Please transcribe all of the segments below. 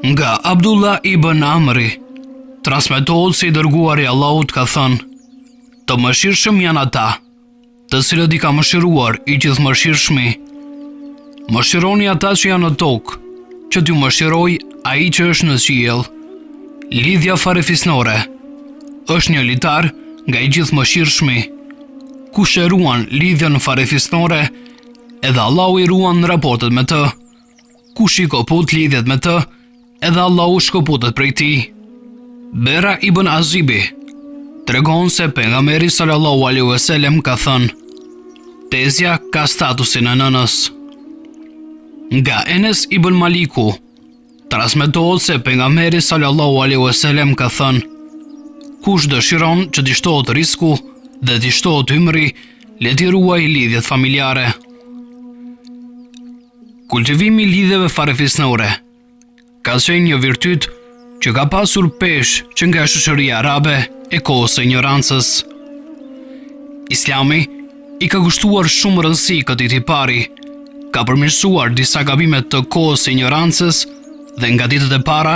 Nga Abdullah ibn Amri, transmetohet se i dërguari i Allahut ka thënë: të mëshirshëm janë ata, të cilët i ka mëshiruar i gjithëmëshirshmi. Mëshironi ata që janë në tokë, që t'ju mëshiroj ai që është në qiell. Lidhja farefisnore është një litar nga i gjithëmëshirshmi. Kush e ruan lidhjen farefisnore, edhe Allahu i ruan në raportet me të. Kush i koput lidhjet me të, edhe Allahu shkoputet prej tij. Bera ibn Azibi tregon se pejgamberi sallallahu alaihi wasallam ka thënë: tezja ka statusin e nënës. Nga Enes ibn Maliku transmetohet se pejgamberi sallallahu alaihi wasallam ka thënë: kush dëshiron që t'i shtohet risku dhe t'i shtohet ymri, le t'i ruaj lidhjet familjare. Kultivimi i lidhjeve farefisnore ka qenë një virtyt që ka pasur peshë që nga shoqëria arabe e kohës së ignorancës. Islami i ka kushtuar shumë rëndësi këtij tipari, ka përmirësuar disa gabime të kohës së ignorancës dhe nga ditët e para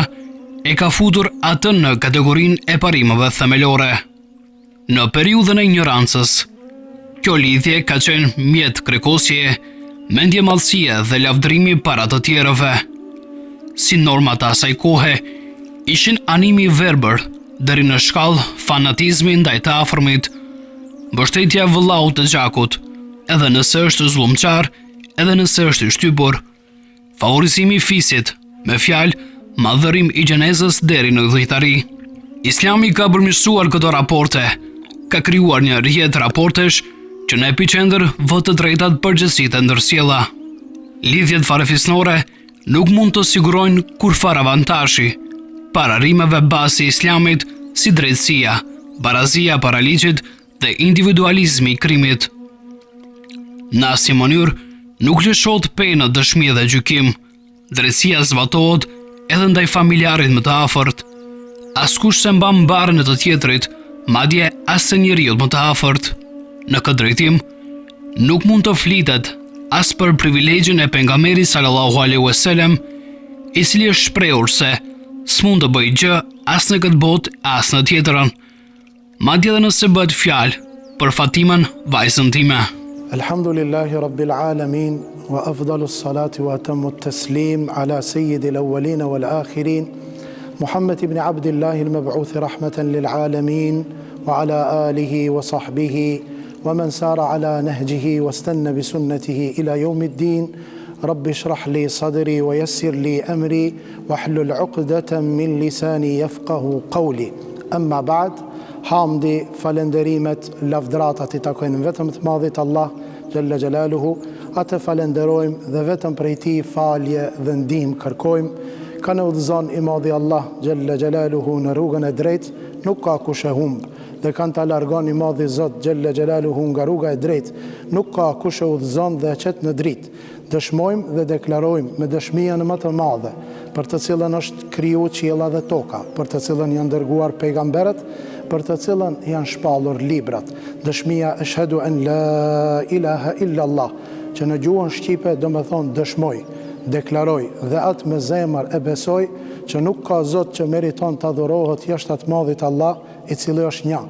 e ka futur atë në kategorinë e parimeve themelore. Në periudhën e ignorancës, kjo lidhje ka qenë mjet krekosje, mendjemallësie dhe lavdërimi para të tjerëve. Si normat e asaj kohe, ishin animi i verbër deri në shkallë fanatizmi ndaj të afërmit, mbështetja e vëllaut të gjakut, edhe nëse është zullumçar, edhe nëse është i shtypur, favorizimi i fisit, me fjalë, madhërim i gjenezës deri në dhujtari. Islami ka përmirësuar këto raporte, ka krijuar një rrjet raportesh që në epicendër vë të drejtat përgjithësitë e ndërsjella. Lidhjet farefisnore nuk mund të sigurojnë kurfar avantazhi para rrimeve bazë islamit si drejtësia, barazia para ligjit dhe individualizmi i krimit. Në asnjë mënyrë nuk lëshohet penë, dëshmi dhe gjykim. Drejtësia zbatohet edhe ndaj familjarit më të afërt. Askush se mban mbarën e të tjetrit, madje as së njeriu më të afërt. Në këtë drejtim, nuk mund të flitet as për privilegjin e pejgamberit sallallahu alaihi wasallam, i cili është shprehur se s'mund të bëj gjë as në këtë botë as në tjetrën, madje edhe nëse bëhet fjalë për Fatimen, vajzën time. Alhamdulillahi rabbil alamin wa afdalu ssalati wa atammu taslim ala sayyidil awwalin wal akhirin Muhammad ibn Abdullah al-mab'uth rahmatan lil alamin wa ala alihi wa sahbihi ومن سار على نهجه واستنى بسنته إلى يوم الدين رب اشرح لي صدري ويسر لي أمري واحلل عقدة من لساني يفقه قولي أما بعد hamdi, falenderimet, lavdratat i takojnë vetëm të madhit Allah Gjelle Gjelaluhu, atë falenderojmë dhe vetëm prej tij falje dhe ndihmë kërkojmë. Ka në udhëzon i madhi Allah Gjelle Gjelaluhu në rrugën e drejtë, nuk ka kush e humbë, dhe kanë të largon i madhi Zot Gjelle Gjelaluhu nga rruga e drejtë, nuk ka kush e udhëzon dhe qet në dritë. Dëshmojmë dhe deklarojmë me dëshmijën më të madhe, për të cilën është kriju qiella dhe toka, për të cilën janë dërguar pejgamberët, për të cilën janë shpallur librat. Dëshmia ashhadu an la ilaha illa Allah, që në gjuhën shqipe do me thonë dëshmoj, deklaroj dhe atë me zemër e besoj që nuk ka Zot që meriton të adhurohet jashtë atë madhit Allah, i cili është një.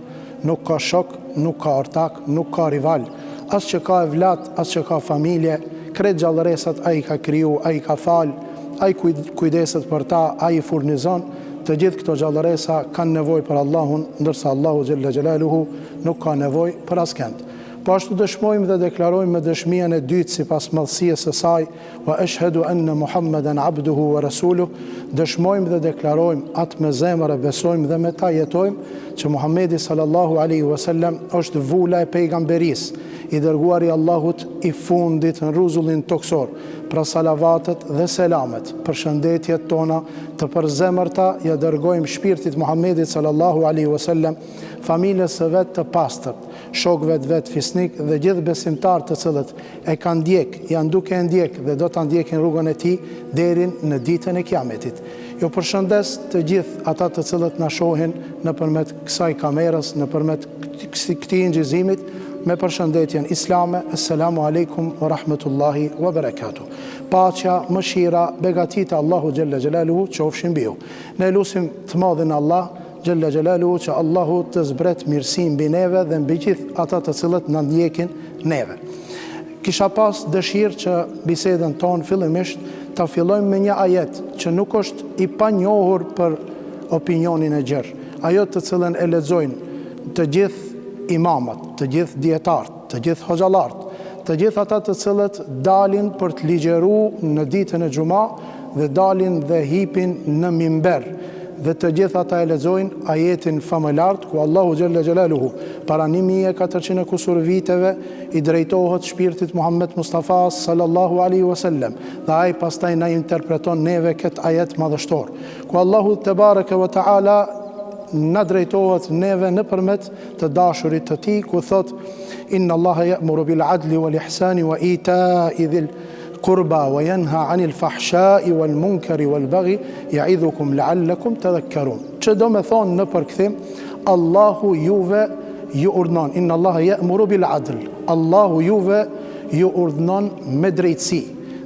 Nuk ka shok, nuk ka ortak, nuk ka rival, as që ka evlat, as që ka familje, kretë gjallëresat a i ka kriju, a i ka fal, a i kujdeset për ta, a i furnizon. Të gjithë këto gjallëresa kanë nevojë për Allahun, ndërsa Allahu Gjelle Gjelaluhu nuk ka nevojë për askënd. Po ashtu dëshmojmë dhe deklarojmë me dëshmian e dytë sipas madhësisë së saj, wa ashhadu anna Muhammeden abduhu wa rasuluh, dëshmojmë dhe deklarojmë atë me zemër e besojmë dhe me ta jetojmë që Muhamedi sallallahu alaihi wasallam është vula e pejgamberisë, i dërguari Allahut i fundit në rrezullin toksor. Pra salavatet dhe selamet, për shëndetjet tona të përzemërta ja dërgojmë shpirtit Muhammedit sallallahu alaihi wasallam, familjes së vet të pastërt, shokëve të vet fisnik dhe gjithë besimtarë të cilët e kanë ndjek, janë duke e ndjek dhe do ta ndjekin rrugën e tij deri në ditën e Kiametit. Jo përshëndes të gjithë ata të cilët na shohin nëpërmjet kësaj kamerës, nëpërmjet këtij nxizimit, me përshëndetjen islame, assalamu alaikum wa rahmetullahi wa barakatuh. Paqja, mëshira, begatit e Allahu xhalla xhelaluhu qofshin mbi ju. Ne lutim të madhin Allah xhalla xhelaluhu që Allahu të zbret mirësi mbi neve dhe mbi gjithë ata të cilët na ndjekin neve. Kisha pas dëshirë që bisedën tonë fillimisht ta fillojmë me një ajet që nuk është i panjohur për opinionin e gjerë, ajo të cilën e lexojnë të gjithë imamat, të gjithë dietarët, të gjithë hoxhallarët, të gjithë ata të cilët dalin për të ligjëruar në ditën e xumë dhe dalin dhe hipin në mimber, dhe të gjithë ata e lexojnë ajetin famëlart ku Allahu xhalla xhelaluhu para 1400 kusur viteve i drejtohet shpirtit Muhammed Mustafa sallallahu alaihi wasallam dhe ai pastaj na interpreton neve këtë ajet madhështor ku Allahu te baraka wa taala na drejtohet neve nëpërmjet të dashurit të tij ku thot inna Allaha ya'muru bil adli wal ihsani wa ita'i dhil qurba wa yanha 'anil fahsha'i wal munkari wal baghi ya'idhukum la'allakum tadhakkarun. Që do me thonë në përkthim, Allahu juve ju urdhnon, inna Allaha ya'muru bil adl, Allahu juve ju urdhnon me drejtësi.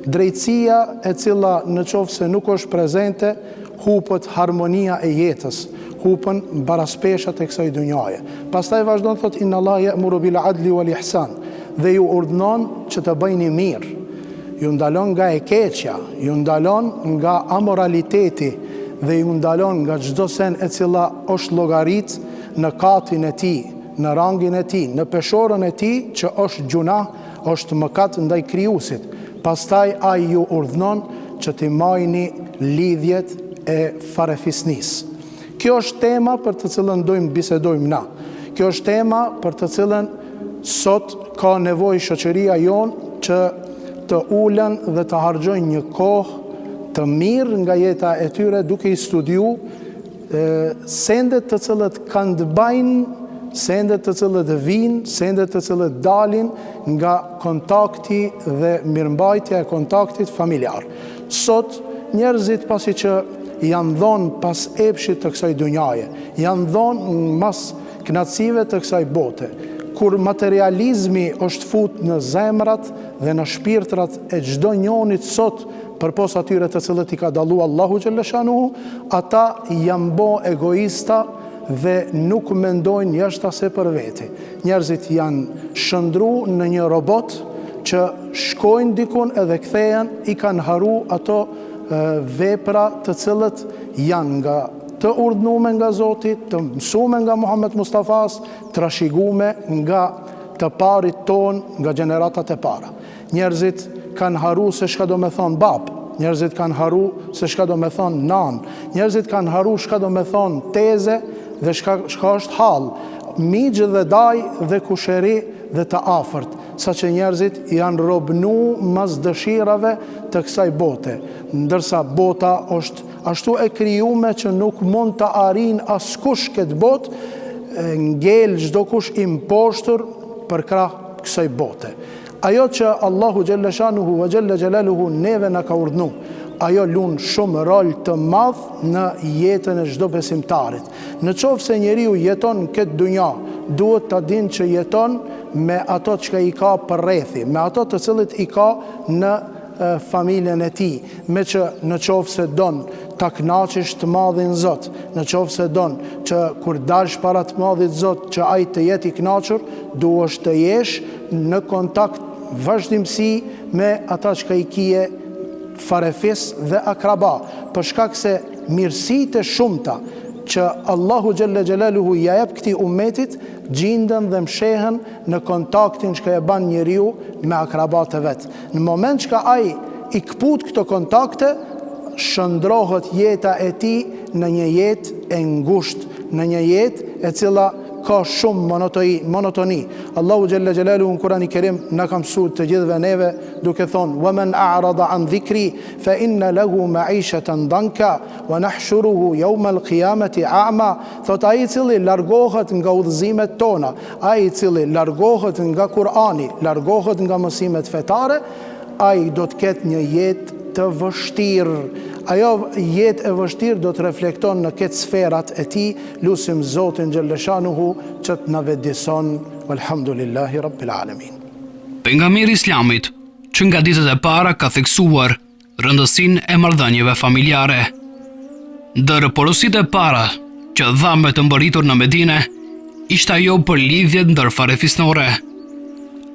Drejtësia e cila në qoftë se nuk është prezente, hupët harmonia e jetës, hupën baraspeshat e kësaj dunjaje. Pastaj vazhdon thot inna Allaha ya'muru bil adli wal ihsan, dhe ju urdhnon që të bëjni mirë. Ju ndalon nga e keqja, ju ndalon nga amoraliteti dhe ju ndalon nga çdo sen e cila është llogarit në katin e tij, në rangin e tij, në peshorën e tij që është gjuna, është mëkat ndaj krijuesit. Pastaj ai ju urdhnon që të majni lidhjet e farefisnisë. Kjo është tema për të cilën dojmë bisedojmë na. Kjo është tema për të cilën sot ka nevojë shoqëria jonë që të ulen dhe të harxojnë një kohë të mirë nga jeta e tyre duke i studiu sendet të cilët kanë të bajnë, sendet të cilët vinë, sendet të cilët dalin nga kontakti dhe mirëmbajtja e kontaktit familjar. Sot njerëzit pasi që janë dhonë pas epshit të kësaj dunjaje, janë dhonë mas knatësive të kësaj bote, kur materializmi është fut në zemrat dhe në shpirtrat e çdo njonit sot, përpos atyre të cilët i ka dallu Allahu xhalla shanuhu, ata janë bo egoista dhe nuk mendojnë jashta se për veti. Njerëzit janë shëndru në një robot që shkojnë dikun edhe kthehen, i kanë haru ato vepra të cilët janë nga të urdhnume nga Zoti, të mësume nga Muhammed Mustafas, trashëgume nga të parit ton, nga gjeneratat e para. Njerëzit kanë haru se shka do me thonë bab, njerëzit kanë haru se shka do me thonë nan, njerëzit kanë haru shka do me thonë teze dhe shka është hal, migjë dhe daj dhe kusheri dhe të afërt, sa që njerëzit janë robnu mas dëshirave të kësaj bote, ndërsa bota është ashtu e krijuar që nuk mund të arrijë askush këtë botë, ngel çdo kush i mposhtur për krah kësaj bote. Ajo që Allahu xhalla shanuhu wa xhalla xjalaluhu neve na ka urdhnu, ajo lun shumë rol të madh në jetën e çdo besimtarit. Në qoftë se njeriu jeton këtë dunja, duhet ta dinë që jeton me ato që i ka përrethi, me ato të cilët i ka në familjen e tij, me që në qoftë se don ta kënaqësh të madhin Zot, në qoftë se don që kur dalsh para të madhit Zot që ai të jetë i kënaqur, duhesh të jesh në kontakt vazhdimsi me ata që i kije farefis dhe akraba, për shkak se mirësitë e shumta që Allahu Gjelle Gjelaluhu ja jep këtij ummetit, gjindën dhe mshehen në kontaktin që e ban njeriu me akrabatë vet. Në moment që ai i kput këto kontakte, shëndrohet jeta e tij në një jetë e ngushtë, në një jetë e cila ka shumë monotoni. Allahu Gjelle Gjelaluhu në Kurani Kerim na ka mësuar të gjithëve neve duke thonë: "Wa man a'rada an dhikri fa inna lahu ma'ishatan danka wa nahshuruhu yawma al-qiyamati a'ma." Thot ai i cili largohet nga udhëzimet tona, ai i cili largohet nga Kurani, largohet nga mësimet fetare, ai do të ketë një jetë të vështirë. Ajo jetë e vështirë do të reflekton në këtë sferat e tij. Lusim Zotin Gjellëshanuhu që të na vetëdijson. Walhamdulillahi Rabbil Alamin. Pejgamberi i Islamit, që nga ditët e para ka theksuar rëndësinë e marrëdhënieve familjare. Ndër porositë e para që dha me të mbërritur në Medinë, ishte ajo për lidhjet ndër farefisnore.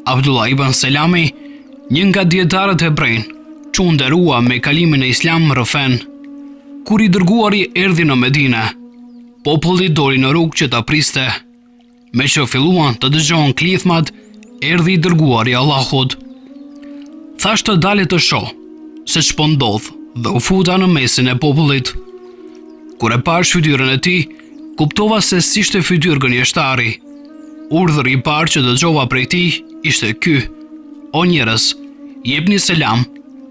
Abdullah ibn Selami, një nga dietarët hebrejnë, që nderua me kalimin e Islam rëfen. Kur i dërguari erdhi në Medinë, populli doli në rrugë që ta priste. Me që filluan të dëgjohen klithmat, erdhi i dërguari Allahut. Thash të dalet të shoh se ç'po ndodh dhe u futa në mesin e popullit. Kur e pash fytyrën e tij, kuptova se s'ishte fytyrë gënjeshtari. Urdhri i parë që dëgjova prej tij ishte ky: "O njerëz, jepni selam,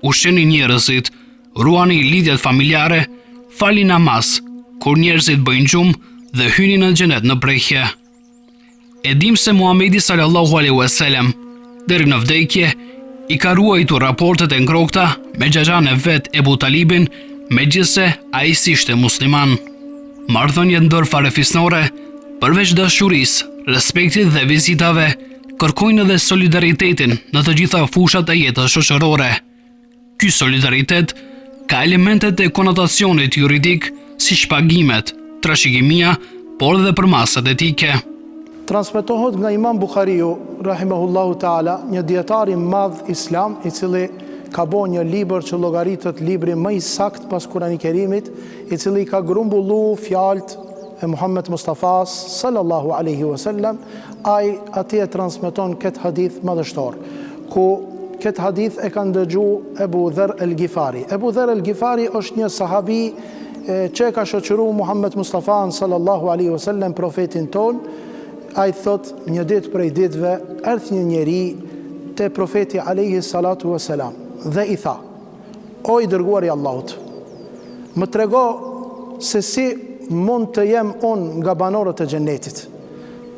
ushqeni njerëzit, ruani lidhjet familjare, fali namaz, kur njerëzit bëjnë gjumë dhe hyni në xhenet në prekje." E dim se Muhamedi sallallahu alaihi wasallam deri në vdekje i ka ruajtur raportet e ngrohta me xhaxhan e vet Ebu Talibin, megjithse ai ishte musliman. Marrëdhëniet ndër farefisnore, përveç dashurisë, respektit dhe vizitave, kërkojnë edhe solidaritetin në të gjitha fushat e jetës shoqërore. Ky solidaritet ka elementet e konotacionit juridik si shpagimet, trashëgimia, por edhe për masat etike. Transmetohet nga Imam Buhariu, rahimahullahu ta'ala, një dietar i madh islam, i cili ka bërë një libër që llogaritet libri më i sakt pas Kurani Kerimit, i cili ka grumbullu fjalët e Muhammed Mustafas sallallahu alaihi wasallam. Ai atje transmeton këtë hadith madhështor, ku këtë hadith e kanë dëgju Ebu Dher el-Ghifari. Ebu Dher el-Ghifari është një sahabi që ka shoqëru Muhammed Mustafa sallallahu alaihi wasallam, profetin ton. Ai thot, një ditë prej ditëve erdhi një njeri te profeti alaihi salatu wasalam dhe i tha: "O i dërguari i Allahut, më trego se si mund të jem unë nga banorët e xhenetit.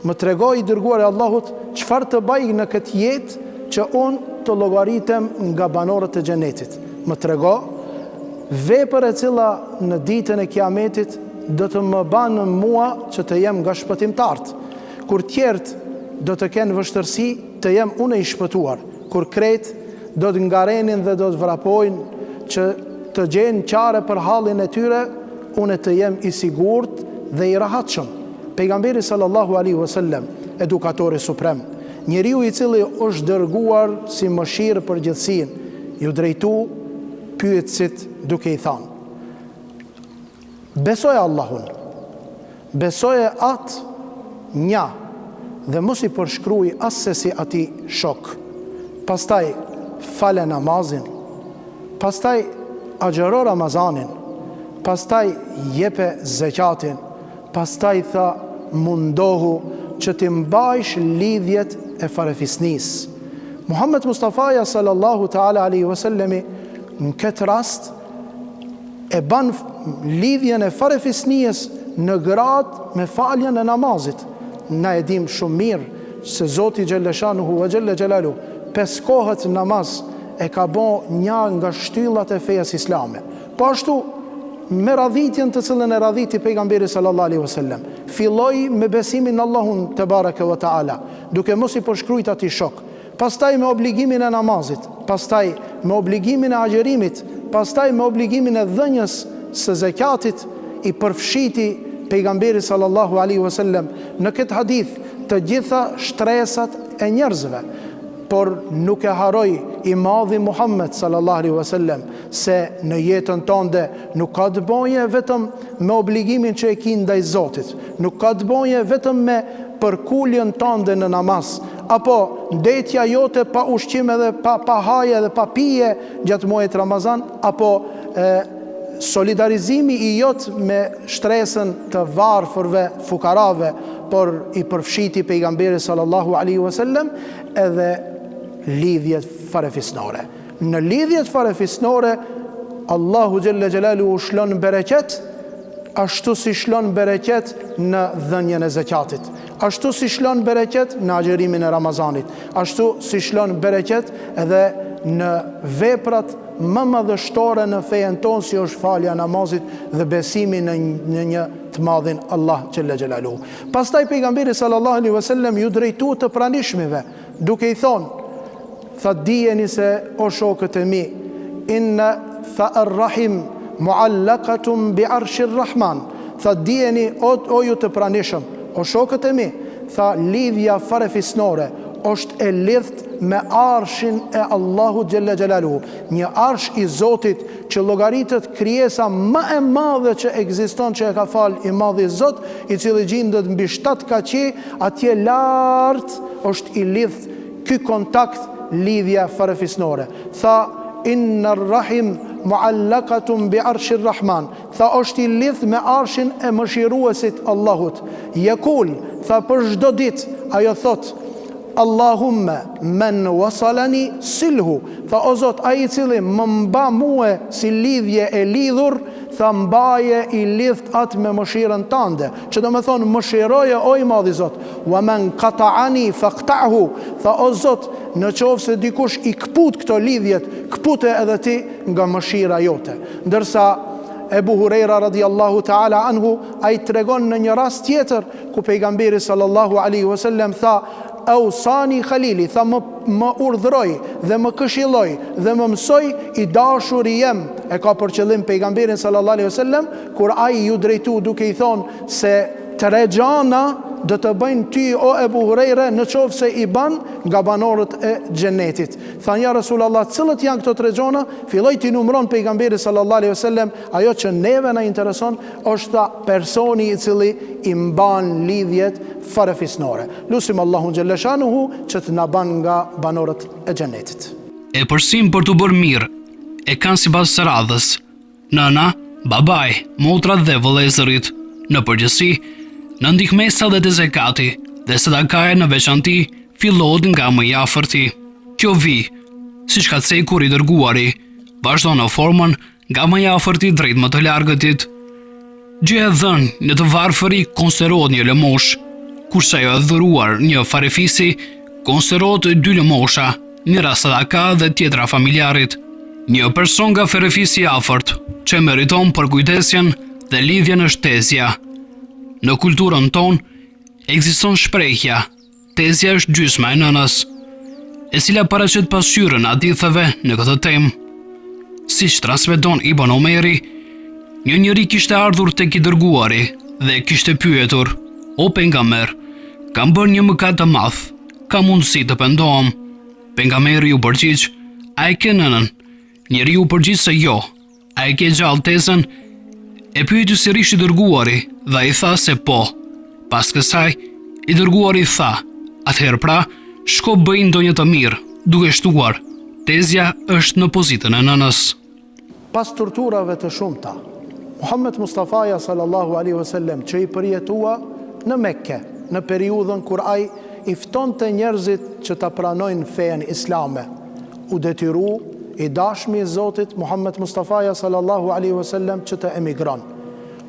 Më trego i dërguari i Allahut çfarë të bëj në këtë jetë që unë të llogaritem nga banorët e xhenetit. Më trego vepër e cila në ditën e Kiametit do të më banë mua që të jem nga shpëtimtarët. Kur tjerët do të kenë vështërsi, të jem unë i shpëtuar. Kur krejt do të ngarenin dhe do të vrapojnë që të gjenë qare për hallin e tyre, unë të jem i sigurt dhe i rahatshëm." Pejgamberi sallallahu alaihi wasallam, edukatori suprem, njeriu i cili është dërguar si mëshirë për gjithësinë, ju drejtu pyetësit duke i thënë: "Besoje Allahun, besoje atë një dhe mos i përshkruaj asesi ati shok. Pastaj fale namazin, pastaj agjëro Ramazanin, pastaj jepe zekatin, pastaj tha mundohu që të mbajsh lidhjet e farefisnis." Muhammed Mustafaja sallallahu ta'ala alaihi wasallami në këtë rast e ban lidhjen e farefisnies në grad me faljen e namazit. Na e dim shumë mirë se Zoti Gjellëshanuhu wa Gjelle Gjelalu 5 kohët namaz e ka bo një nga shtyllat e fejes islame. Po ashtu me radhitjen të cilën e radhiti pejgamberi sallallahu alaihi wasallam, filloi me besimin në Allahun te bareke wa taala, duke mos i përshkruajt atij shok. Pastaj me obligimin e namazit, pastaj me obligimin e agjerimit, pastaj me obligimin e dhënjes së zakatit, i përfshiti pejgamberi sallallahu alaihi wasallam në këtë hadith të gjitha shtresat e njerëzve, por nuk e haroi i madhi Muhammed sallallahu alaihi wasallam se në jetën tënde nuk ka të bëje vetëm me obligimin që e ke ndaj Zotit, nuk ka të bëje vetëm me përkuljen tënde në namaz, apo ndetja jote pa ushqim edhe pa haje dhe pa pije gjatë muajit Ramazan, apo solidarizimi i jot me shtresën të varfërve, fukarave, por i përfshiti pejgamberi sallallahu alaihi wasallam edhe lidhjet farefisnore. Në lidhjet farefisnore Allahu xhalla xhelaluhu shlon bereqet, ashtu si shlon bereqet në dhënien e zakatit, ashtu si shlon bereqet në agjërimin e Ramazanit, ashtu si shlon bereqet edhe në veprat më madhështore në fejen tonë, si është falja namazit dhe besimi në një të madhin Allah xhalla xhelaluhu. Pastaj pejgamberi sallallahu alaihi wasallam ju drejtu të pranishmive, duke i thonë, tha dijeni se o shokët e mi, inna tha ar-rahim muallaqatun bi arshir rahman, tha dijeni o ju të pranishëm, o shokët e mi, tha lidhja farefisnore është e lidht me arshin e Allahu xhalla xhelaluhu, një arsh i Zotit që llogaritet krijesa më e madhe që ekziston, që e ka fal i madhi Zot, i cili gjendet mbi 7 kaqe, atje lart është i lidh ky kontakt, lidhja farefisnore. Tha inna ar-rahim muallaqatun bi arshir rahman, tha është i lidh me arshin e mëshiruesit Allahut. Yaqul, tha për çdo ditë ajo thot, Allahumma men wasalani silhu, tha o Zot, ai i cili më mba mua si lidhje e lidhur, tha mbaje i lidht atë me mëshirën tënde, që do me thonë mëshiroje o i madhi Zot. Wa men qata'ani faqta'hu, tha o Zot, në qoftë se dikush i kput këto lidhjet, kpute edhe ti nga mëshira jote. Ndërsa Ebu Hurejra radiallahu ta'ala anhu, ai tregon në një rast tjetër ku pejgamberi sallallahu alaihi wasallam tha, Ausani Khalili, tha më urdhroi dhe më këshilloi dhe më mësoi i dashuri jem, e ka për qëllim pejgamberin sallallahu alaihi wasallam, kur ai ju drejtu duke i thonë se 3 gjana do të bëjnë ty o Ebu Hurejre në qoftë se i ban nga banorët e xhenetit. Tha ja Rasulullah, cilët janë këto 3 gjana? Filloi t'i numëron pejgamberi sallallahu alaihi wasallam, ajo që neve na intereson është personi i cili i mban lidhjet farefisnore. Lusim Allahun xhalla shanuhu që të na ban nga banorët e xhenetit. E përsim për të bërë mirë e kanë sipas së radhës nëna, babai, motra dhe vëllezërit, në përgjithësi në ndihmesa dhe të zekati dhe sadakaja në veçanti fillohet nga më i afërti. Kjo vi, siç ka cekur i dërguari, vazhdon në formën nga më i afërti drejt më të largëtit. Gjë e dhënë në të varfëri konsiderohet një lëmosh, kurse ajo e dhuruar një farefisi konsiderohet 2 lëmosha, njëra sadaka dhe tjetra familjarit. Një person nga farefisi i afërt që meriton për kujdesjen dhe lidhjen është tezja. Në kulturën tonë ekziston shprehja, tezja është gjysma e nënës, e cila paraqet pasqyrën haditheve në këtë temë. Siç transmeton Ibn Omeri, një njeri kishte ardhur tek i dërguari dhe kishte pyetur, o pejgamber, kam bërë një mëkat të madh, ka mundësi të pendohem? Pejgamberi u përgjigj, a e ke nënën? Njeriu u përgjigj se jo. A e ke gjallë tezën? E pyeti sërish i dërguari dhe ai tha se po. Pas kësaj, i dërguari tha, atëherë pra, shko bëj ndonjë të mirë, duke shtuar, tezja është në pozitën e nënës. Pas torturave të shumta, Muhammed Mustafaja sallallahu alaihi wasallam që i përjetua në Mekke, në periudhën kur ai i ftonte njerëzit që ta pranojnë fen islame, u detyru i dashmi i Zotit Muhammed Mustafaja sallallahu alaihi wasallam që të emigron,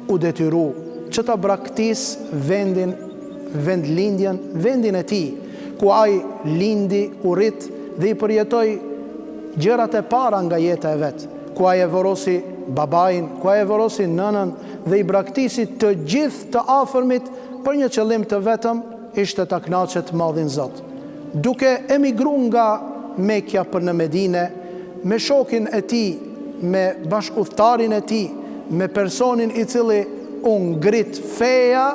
u detyru që ta braktis vendlindjen, vendin e tij, ku ai lindi, u rrit dhe i përjetoi gjërat e para nga jeta e vet, ku ai e vorosi babain, ku ai e vorosi nënën dhe i braktisi të gjithë të afërmit për një qëllim të vetëm, ishte ta kënaqet madhin Zot. Duke emigruar nga Mekja për në Medine, me shokin e tij, me bashkëudhtarin e tij, me personin i cili u ngrit feja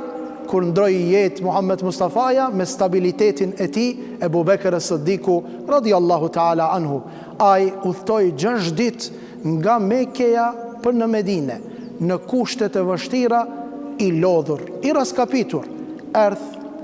kur ndroi jetë Muhammed Mustafaja me stabilitetin e tij, Ebu Bekr as-Siddiku radiallahu ta'ala anhu. Ai udhtoi 6 ditë nga Mekkeja për në Medine, në kushtet e vështira, i lodhur, i raskapitur,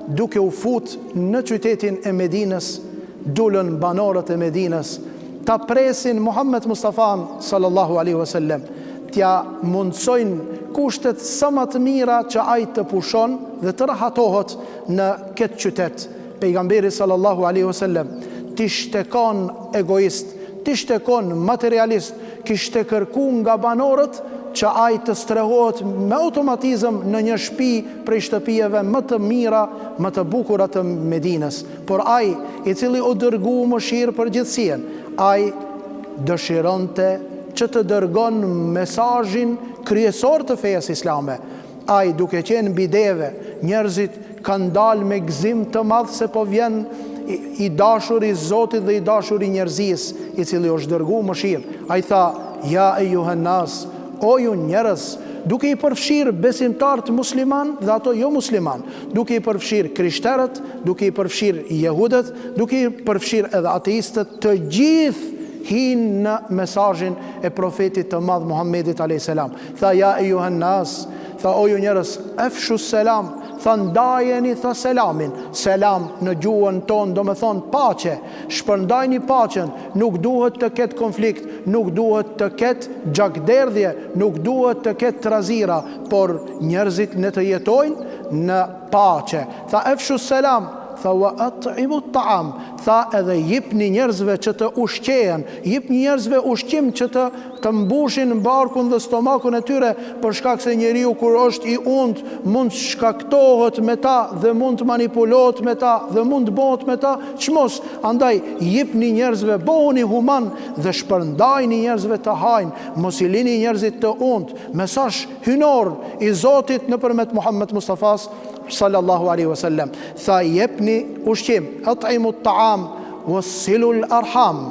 duke u fut në qytetin e Medinës, dulën banorët e Medinës, ta presin Muhammed Mustafan sallallahu alaihi wasallam, t'ja mundsojnë kushtet sa më të mira që ai të pushon dhe të rahatohet në këtë qytet. Pejgamberi sallallahu alaihi wasallam t'i shtekon egoist, t'i shtekon materialist, kishte kërku nga banorët që ai të strehohet me automatizëm në një shtëpi prej shtëpijeve më të mira, më të bukura të Medinës. Por ai, i cili u dërgu mëshirë për gjithësien, ai dëshironte që të dërgon mesazhin kryesor të fejes islame. Ai, duke qenë bideve, njerëzit kanë dalë me gëzim të madh se po vjen i dashur i Zotit dhe i dashur i njerëzisë, i cili është dërgu mëshirë. Ai tha: ja ejuhen nas, o ju njerëz, duke i përfshirë besimtarët musliman dhe ato jo musliman, duke i përfshirë krishterët, duke i përfshirë jehudët, duke i përfshirë edhe ateistët, të gjithë hinë në mesazhin e profetit të madh Muhammedit a.s. Tha: ja ejuhen nas, tha: o ju njerëz, efshu selam, tha: ndajeni, tha, selamin. Selam në gjuhën tonë do me thonë paqe, shpërndajni paqen, nuk duhet të ketë konflikt, nuk duhet të ketë gjakderdhje, nuk duhet të ketë trazira, por njerëzit në të jetojnë në paqe. Tha: efshu selam, tha: wa at'imu ta'am, tha: edhe jipni njerëzve që të ushqehen, jipni njerëzve ushqim që të mbushin barkun dhe stomakun e tyre, për shkak se njeriu kur është i und mund të shkaktohet me ta dhe mund të manipulohet me ta dhe mund të bëhet me ta çmos. Andaj jipni njerëzve, bëhuni human dhe shpërndajni njerëzve të hajnë, mos i lini njerëzit të und. Mesazh hynor i Zotit nëpërmjet Muhammed Mustafas sallallahu alaihi wasallam. Tha: jepni ushqim, at'imu ta'am, wasilul arham.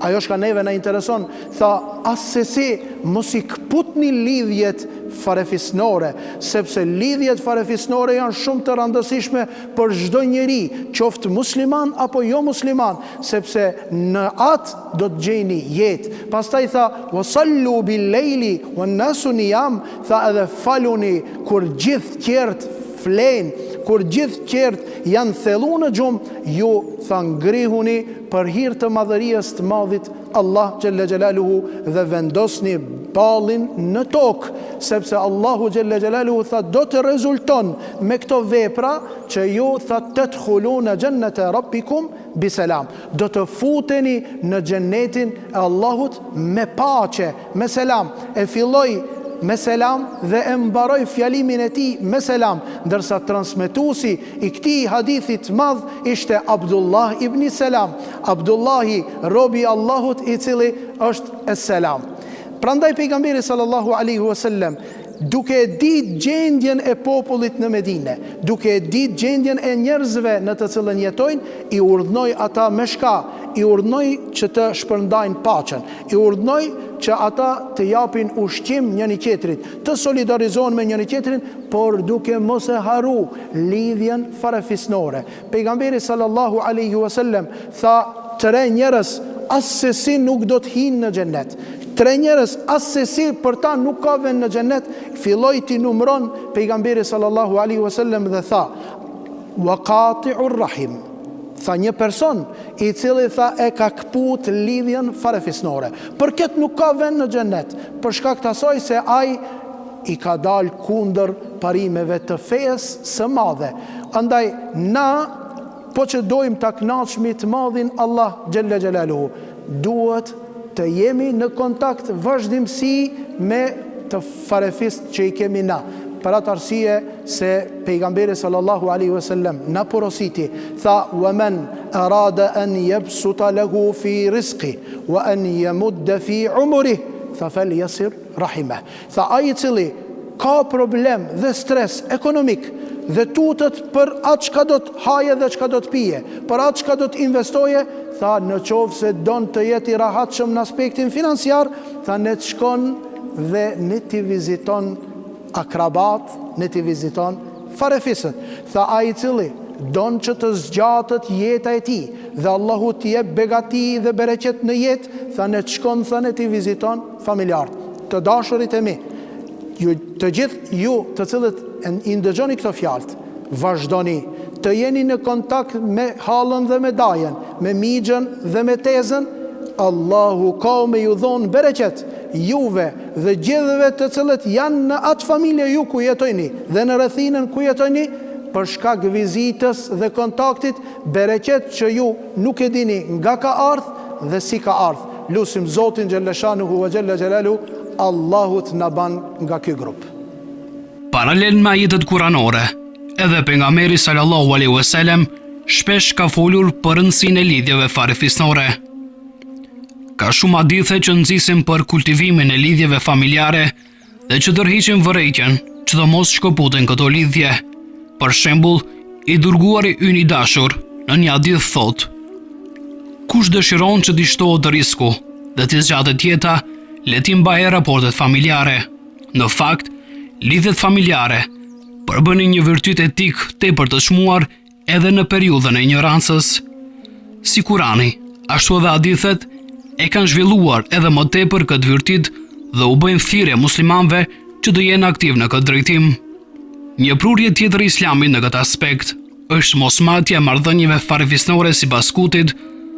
Ajo shka neve na intereson. Tha: asesi mos i kputni lidhjet farefisnore, sepse lidhjet farefisnore janë shumë të rëndësishme për çdo njeri, qoftë musliman apo jo musliman, sepse në atë do të gjeni jetë. Pastaj tha: wasallu bil leili wan nasu niyam, tha: edhe faluni kur gjithë tjerët flenë, kur gjithë qertë janë thellu në gjumë, ju tha ngrihuni për hir të madhërisë të madhit Allah xhalla xjalaluhu dhe vendosni ballin në tokë, sepse Allahu xhalla xjalaluhu tha do të rezulton me këto vepra që ju tha tadkhuluna jannata rabbikum bisalam, do të futeni në xhenetin e Allahut me paqe, me selam. E filloi me selam dhe e mbaroj fjalimin e tij me selam, ndërsa transmetuesi i këtij hadithit madh ishte Abdullah ibn Selam, Abdullahi robi Allahut i cili është es-selam. Prandaj pejgamberi sallallahu alaihi wasallam, duke e ditë gjendjen e popullit në Medine, duke e ditë gjendjen e njerëzve në të cilën jetojnë, i urdhnoi ata me shka, i urdhnoi që të shpërndajnë paqen, i urdhnoi që ata të japin ushqim njëri tjetrit, të solidarizohen me njëri tjetrin, por duke mos e harru lidhjen farefisnore. Pejgamberi sallallahu alaihi wasallam tha: 3 njerëz asesi nuk do të hinë në xhennet. 3 njerëz asesi për ta nuk ka vend në xhennet. Filloi ti numëron pejgamberi sallallahu alaihi wasallam dhe tha: wa qati'ur rahim. Tha një person i cili tha e ka kput lidhjen farefisnore. Për këtë nuk ka vend në xhennet, për shkak të asaj se ai i ka dalë kundër parimeve të fesë së madhe. Andaj na, po që dojmë ta kënaqshmi të madhin Allah xhalla xjalaluhu, duhet të jemi në kontakt vazhdimsi me të farefist që i kemi na. Për atë arsye se pejgamberi sallallahu alaihi wasallam na porositi, tha: wa man arada an yabsuta lahu fi rizqi wa an yamudda fi umrihi fa falyasir rahimah. Tha: ai i cili ka problem dhe stres ekonomik dhe tutet për atë çka do të haje dhe çka do të pije, për atë çka do të investoje, tha në qovë se don të jetë i rahatshëm në aspektin financiar, tha ne të shkon dhe ne t'i viziton akrabat, ne t'i viziton farefisët. Tha ai I cili don që të zgjatët jeta e tij dhe Allahu t'i jep begati dhe bereqet në jetë, tha ne të shkon, tha ne t'i viziton familjarët. Të dashurit e mi, të gjithë ju të cilët I ndëgjoni këto fjalë, vazhdoni të jeni në kontakt me hallën dhe me dajen, me mixhën dhe me tezën. Allahu ka me ju dhonë bereqet juve dhe gjithëve të cilët janë në atë familje ju ku jetojni dhe në rrethinën ku jetojni, për shkak vizitës dhe kontaktit, bereqet që ju nuk e dini nga ka ardhë dhe si ka ardhë. Lusim Zotin Gjellëshanuhu wa Gjelle Gjelalu, Allahut na ban nga ky grup. Paralel me ajetet kuranore, edhe pejgamberi sallallahu alaihi wasallam shpesh ka folur për rëndësinë e lidhjeve farefisnore. Ka shumë hadithe që nxisin për kultivimin e lidhjeve familjare dhe që tërhiqin vërejtjen që të mos shkëputen këto lidhje. Për shembull, I dërguari ynë I dashur në një hadith thot: kush dëshiron që t'i shtohet risku dhe t'i zgjatet jeta, le t'i mbajë raportet familjare. Në fakt, lidhjet familjare përbënin një virtyt etik tepër të çmuar edhe në periudhën e ignorancës. Si Kurani, ashtu edhe hadithet e kanë zhvilluar edhe më tepër këtë virtyt dhe u bëjnë thirrje muslimanëve që të jenë aktiv në këtë drejtim. Një prurje tjetër e Islamit në këtë aspekt është mosmatja e marrëdhënieve farefisnore sipas Kutit,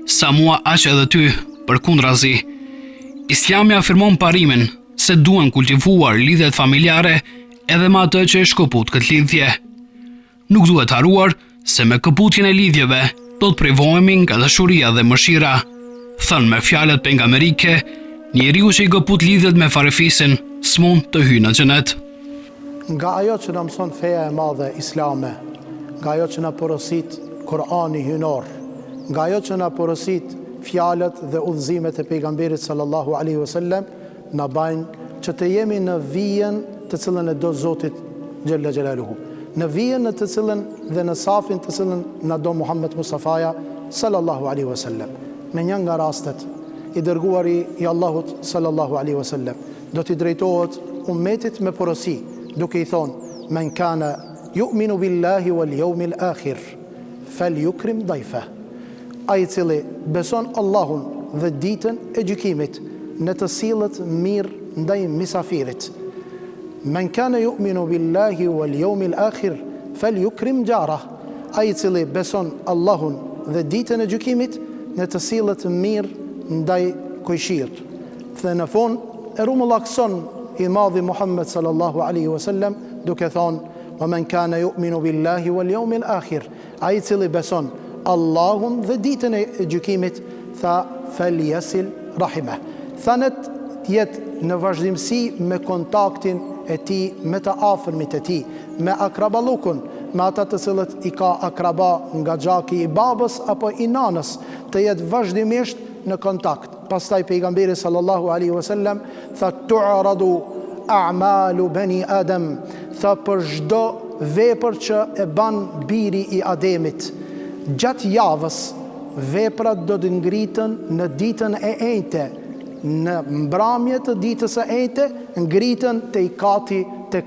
sa mua aq edhe ty, përkundrazi. Islami afirmon parimin se duhen kultivuar lidhjet familjare edhe me atë që e shkëput këtë lidhje. Nuk duhet haruar se me këputjen e lidhjeve do të privohemi nga dashuria dhe mëshira. Thënë me fjalët pejgamberike, njeriu që I këput lidhjet me farefisin s'mund të hyjë në xhenet. Nga ajo që na mëson feja e madhe islame, nga ajo që na porosit Kurani hynor, nga ajo që na porosit fjalët dhe udhëzimet e pejgamberit sallallahu alaihi wasallam, na bajnë që të jemi në vijën të cilën e do Zotit Gjelle Gjelaluhu, në vijën në të cilën dhe në safin të cilën na do Muhammed Mustafaja sallallahu alaihi wasallam. Në një nga rastet, I dërguari I Allahut sallallahu alaihi wasallam do t'i drejtohet ummetit me porosi, duke I thonë: men kana yu'minu billahi wal yawmil akhir falyukrim dayfa. Ai cili beson Allahun dhe ditën e gjykimit, në të sillet mirë ndaj misafirit. Men kana yu'minu billahi wal yawmil akhir falyukrim jarah. Ai cili beson Allahun dhe ditën e gjykimit, në të sillet mirë ndaj kujshirt. Dhe në fund e rumullakson I madhi Muhammed sallallahu alaihi wasallam duke thonë: wa men kana yu'minu billahi wal yawmil akhir. Ai cili beson Allahun dhe ditën e gjykimit, tha falyasil rahimah. Thanet jetë në vazhdimsi me kontaktin e tij me të afërmit e tij, me akraballukun, me ata të cilët I ka akraba nga gjaki I babës apo I nanës, të jetë vazhdimisht në kontakt. Pastaj pejgamberi sallallahu alaihi wasallam tha: tu'radu a'malu bani Adam. Tha për çdo vepër që e ban biri I Ademit gjatë javës, veprat do të ngritën në ditën e enjte, në mbrëmje të ditës së enjte ngritën te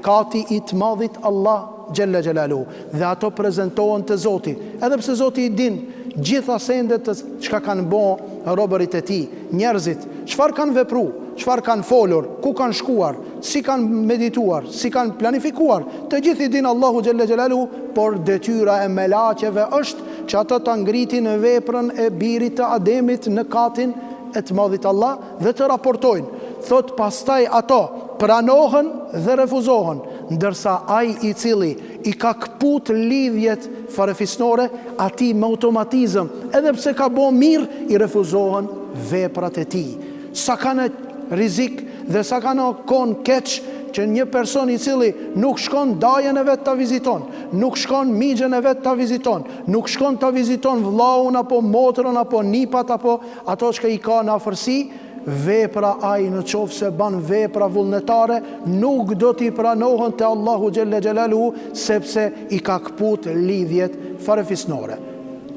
kati I të madhit Allah Gjelle Gjelalu, dhe ato prezentohen te Zoti, edhe pse Zoti I din gjitha sendet të çka kanë bën robërit e tij, njerëzit, çfarë kanë vepruar, çfarë kanë folur, ku kanë shkuar, si kanë medituar, si kanë planifikuar, të gjithë I din Allahu Gjelle Gjelalu, por detyra e melaqeve është që ata ta ngritin në veprën e birit të Ademit në katin e të madhit Allah dhe të raportojnë. Thot pastaj ato pranohen dhe refuzohen, ndërsa ai I cili I ka këput lidhjet farefisnore, ati me automatizëm, edhe pse ka bo mirë, I refuzohen veprat e tij. Sa kanë rizik dhe sa kanë kon keq që një person I cili nuk shkon dajen e vet ta viziton, nuk shkon mixhën e vet ta viziton, nuk shkon ta viziton vllaun apo motrën apo nipat apo ato që I ka në afërsi, vepra ai në qoftë se ban vepra vullnetare nuk do t'i pranohen te Allahu Gjelle Gjelalu, sepse I ka këput lidhjet farefisnore.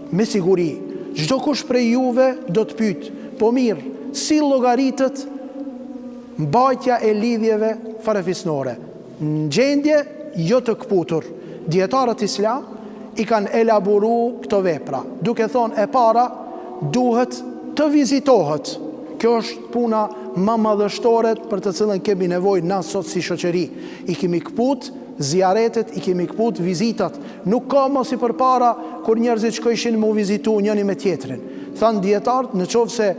Me siguri, çdo kush prej juve do të pyet: po mirë, si llogaritët mbajtja e lidhjeve farefisnore? Në gjendje jo të këputur, Dietarët islam i kanë elaboru këto vepra, duke thonë e para duhet të vizitohet. Kjo është puna më madhështore për të cilën kemi nevojë na sot si shoqëri. I kemi kput zjaretet, i kemi kput vizitat. Nuk ka mos i përpara kur njerëzit shkojshin mu vizitu njëri me tjetrin. Thanë dietarët, në qoftë se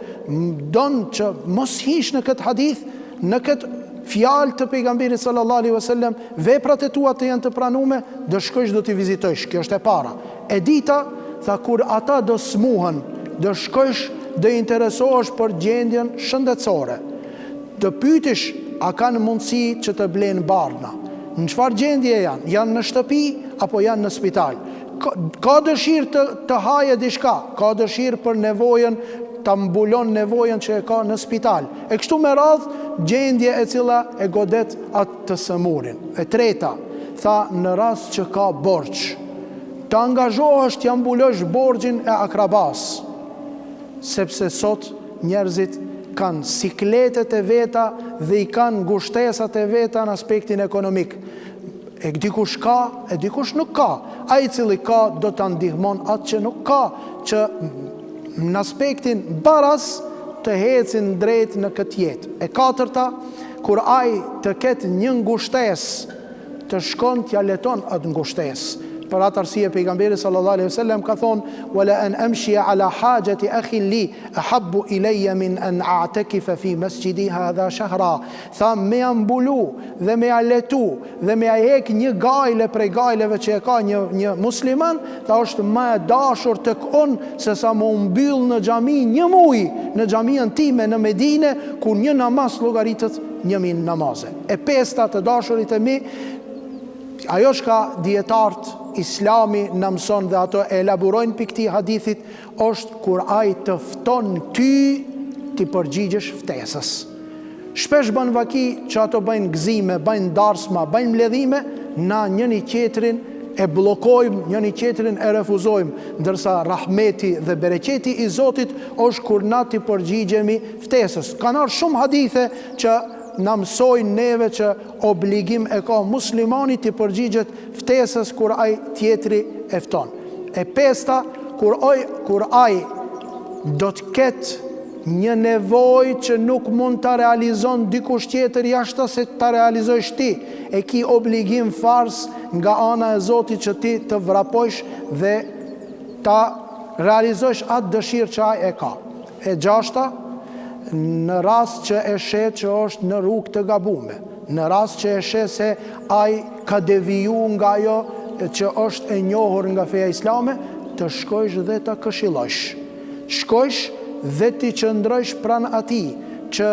don që mos hish në këtë hadith, në këtë fjalë të pejgamberit sallallahu alaihi wasallam, veprat e tua të janë të pranuara, do shkosh do t'i vizitojsh. Kjo është e para. E dita, tha, kur ata do smuhen, do shkosh, do interesohesh për gjendjen shëndetësore. Të pyetish a kanë mundësi që të blenë barna. Në çfarë gjendje janë? Janë në shtëpi apo janë në spital? Ka dëshirë të haje diçka, ka dëshirë për nevojën, ta mbulon nevojën që e ka në spital. E kështu me radhë gjendje e cila e godet atë të sëmurin. E treta, tha, në rast që ka borxh, të angazhohesh t'ja mbulosh borxhin e akrabas, sepse sot njerëzit kanë sikletet e veta dhe i kanë ngushtesat e veta në aspektin ekonomik. E dikush ka, e dikush nuk ka. Ai i cili ka do ta ndihmon atë që nuk ka, që në aspektin baraz të hecin drejt në këtë jetë. E katërta, kur ai të ketë një ngushtesë, të shkon t'ja leton atë ngushtesë. Për atë arsye pejgamberi sallallahu alaihi wasallam ka thonë: "Wala an amshi ala hajati akhi li ahabbu ilayya min an a'takifa fi masjidi hadha shahra." Tha, me ambulu dhe me aletu dhe me hek një gajle prej gajleve që e ka një musliman, tha, është më e dashur tek unë se sa më mbyll në xhami një muj në xhaminë time në Medinë, ku një namaz llogaritet 1000 namaze. E pesta, të dashurit e mi, ajo shka dietarët Islami në mëson dhe ato e elaborojnë për këtij hadithit, është kur ai të fton ty ti përgjigjesh ftesës. Shpesh bën vaki që ato bëjnë gëzime, bëjnë darsma, bëjnë mbledhime, na njëri tjetrin e bllokojmë, njëri tjetrin e refuzojmë, ndërsa rahmeti dhe bereqeti i Zotit është kur na ti përgjigjemi ftesës. Kanë ardhur shumë hadithe që na mësojnë neve që obligim e ka muslimani të përgjigjet ftesës kur ai tjetri e fton. E pesta, kur ai do të ketë një nevojë që nuk mund ta realizon dikush tjetër jashtë se ta realizojsh ti, e ki obligim fars nga ana e Zotit që ti të vrapojsh dhe ta realizojsh atë dëshirë që ai e ka. E gjashta, në rast që e shet që është në rrugë të gabume, në rast që e shet se ai ka deviju nga ajo që është e njohur nga feja islame, të shkojsh dhe të këshillosh. Shkojsh dhe të qëndrojsh pranë atij, që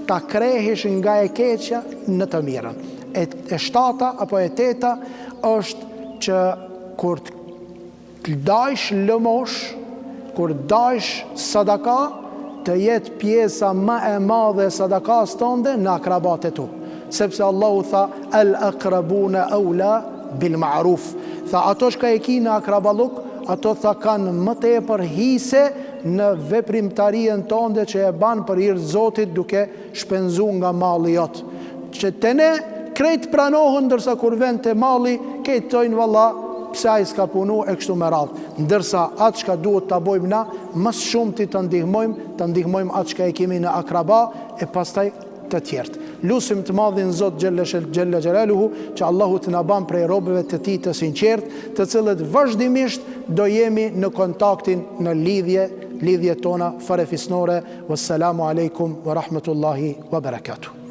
ta krehesh nga e keqja në të mirën. E shtata apo e teta është që kur të dajsh lëmosh, kur dajsh sadaka, të jetë pjesa më e madhe e sadakas tënde në akrabat e tu. Sepse Allahu tha, al-aqrabuna aula bil ma'ruf. Tha, ato shka e ki në akrabaluk, ato tha kanë më tepër hise në veprimtarien tënde që e ban për hir të Zotit duke shpenzu nga malli jot. Që të ne krejt pranohen, ndërsa kur vend të malli, këtë tojnë valla, pse ai s'ka punu e kështu me radhë. Ndërsa atë çka duhet ta bëjmë na, më shumë të ndihmojmë atë çka e kemi në akraba e pastaj të tjerët. Lusim të madhin Zot Gjelle Gjelaluhu që Allahu të na ban prej robëve të tij të sinqert, të cilët vazhdimisht do jemi në kontaktin në lidhje tona farefisnore. Wassalamu alaikum wa rahmatullahi wa barakatuh.